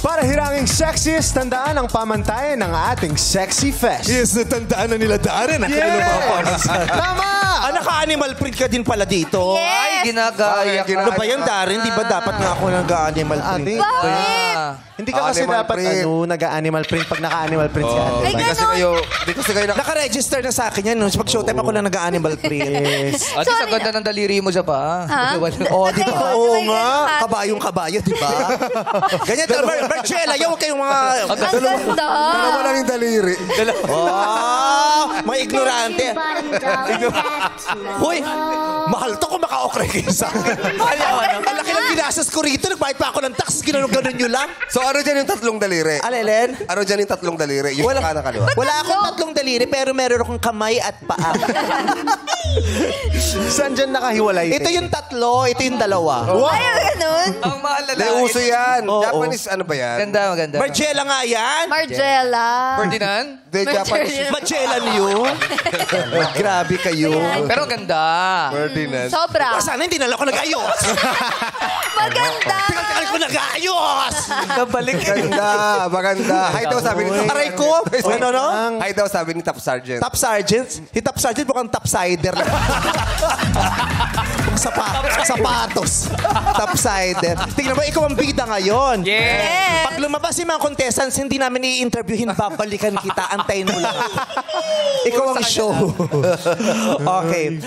Para hiranging sexiest, tandaan ang pamantayan ng ating Sexy Fest. Yes, natandaan na nila Darren. Tama! Naka-animal print ka din pala dito. Yes. Ay, ginagaya ka. Ano ba yan, Darren? Di ba dapat nga ako nag-animal print? Bakit? Hindi ka kasi Animal dapat print. nag-animal print pag naka-animal print si Ate. Ay, Di kasi ganon. kayo, di kasi kayo Naka-register na sa akin yan. No? Pag showtime ako lang nag-animal print. Yes. Ate, sa ganda ng daliri mo sa paa. Ha? Oh, di ba? Ayun, Oo may nga. ganun. Kabayong-kabayo, di ba? Ganyan. Marcella, yung kayong mga... Ang ganda. Dalawa lang yung daliri. Oh, mga ignorante. Hoy, mahal to kung maka-okray kayo sa akin. Ang laki ng ginastos ko rito. Nagbayad pa ako ng tax. Gano'n nyo lang. So ano dyan yung tatlong daliri? Alelen? Ano dyan yung tatlong daliri? Yung kanan kaliwa. Wala akong tatlong daliri, pero meron akong kamay at paa. Saan dyan nakahiwalay? Ito yung tatlo, ito yung dalawa. Ay, ganun. Ang mahal na Hindi, uso yan. Oo. Japanese, ano ba yan? Ganda, maganda. Marcella nga yan. Margella. Ferdinand? Hindi, Japanese. Marcella niyo. Grabe kayo. Pero ganda. Ferdinand. Sobra. Sana hindi na lang ako nag-ayos. Maganda. Tagal-tagal ko nag-ayos. Nabalik. Maganda, maganda. Hi daw sabi ni Top Aray ko. Ano, no? Hi daw sabi ni Top Sergeant. Top Sergeant? Si Top Sergeant mukhang topsider. Sapatos. Topsider. Tingnan mo, ikaw ang bida ngayon. Yeah. Pag lumabas yung mga contestants, hindi namin i-interviewin, babalikan kita. Antayin mo lang. Ikaw ang show. Okay.